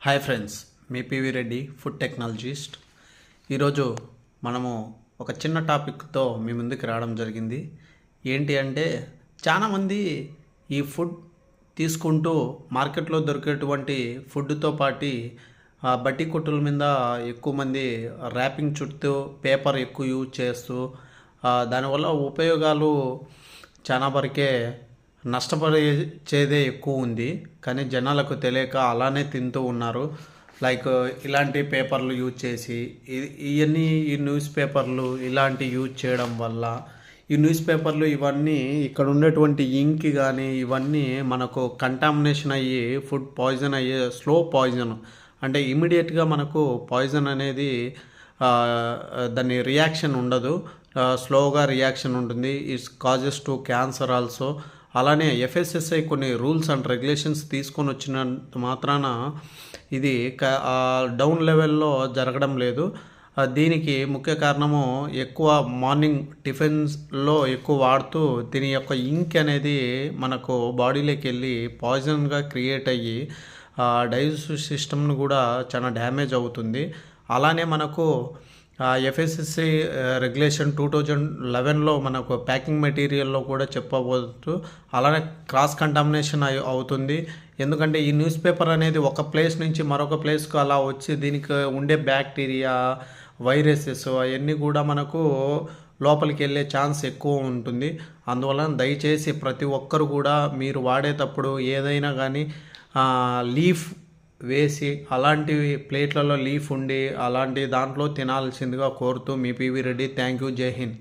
Hi friends, మీ PV Reddy food technologist. ఈరోజు మనము ఒక చిన్న టాపిక్తో మీ ముందుకు రావడం జరిగింది. ఏంటి అంటే, చాలామంది ఈ ఫుడ్ తీసుకుంటూ మార్కెట్లో దొరికేటువంటి ఫుడ్తో పాటు బట్టి కొట్టుల మీద ఎక్కువ మంది ర్యాపింగ్ చుట్టూ పేపర్ ఎక్కువ యూజ్ చేస్తూ దానివల్ల ఉపయోగాలు చాలా వరకే నష్టపరిచేదే ఎక్కువ ఉంది. కానీ జనాలకు తెలియక అలానే తింటూ ఉన్నారు. లైక్ ఇలాంటి పేపర్లు యూజ్ చేసి ఇవన్నీ ఈ న్యూస్ పేపర్లు ఇలాంటి యూజ్ చేయడం వల్ల ఈ న్యూస్ పేపర్లు ఇవన్నీ ఇక్కడ ఉండేటువంటి ఇంక్ కానీ ఇవన్నీ మనకు కంటామినేషన్ అయ్యి ఫుడ్ పాయిజన్ అయ్యే స్లో పాయిజన్, అంటే ఇమీడియట్గా మనకు పాయిజన్ అనేది దాని రియాక్షన్ ఉండదు, స్లోగా రియాక్షన్ ఉంటుంది. It's causes to cancer also. అలానే ఎఫ్ఎస్ఎస్ఐ కొన్ని రూల్స్ అండ్ రెగ్యులేషన్స్ తీసుకొని వచ్చినంత మాత్రాన ఇది డౌన్ లెవెల్లో జరగడం లేదు. దీనికి ముఖ్య కారణము ఎక్కువ మార్నింగ్ టిఫిన్స్లో ఎక్కువ వాడుతూ దీని యొక్క ఇంక్ అనేది మనకు బాడీలోకి వెళ్ళి పాయిజన్గా క్రియేట్ అయ్యి డైజెస్టివ్ సిస్టమ్ను కూడా చాలా డ్యామేజ్ అవుతుంది. అలానే మనకు ఎఫ్ఎస్ఎస్సి రెగ్యులేషన్ 2011లో మనకు ప్యాకింగ్ మెటీరియల్లో కూడా చెప్పబోతు అలానే క్రాస్ కంటామినేషన్ అవుతుంది. ఎందుకంటే ఈ న్యూస్ పేపర్ అనేది ఒక ప్లేస్ నుంచి మరొక ప్లేస్కు అలా వచ్చి దీనికి ఉండే బ్యాక్టీరియా, వైరసెస్ అవన్నీ కూడా మనకు లోపలికి వెళ్ళే ఛాన్స్ ఎక్కువ ఉంటుంది. అందువల్ల దయచేసి ప్రతి ఒక్కరు కూడా మీరు వాడేటప్పుడు ఏదైనా కానీ లీఫ్ వేసి అలాంటి ప్లేట్లలో లీఫ్ ఉండి అలాంటి దాంట్లో తినాల్సిందిగా కోరుతూ మీ పివి రెడ్డి. Thank you. జై హింద్.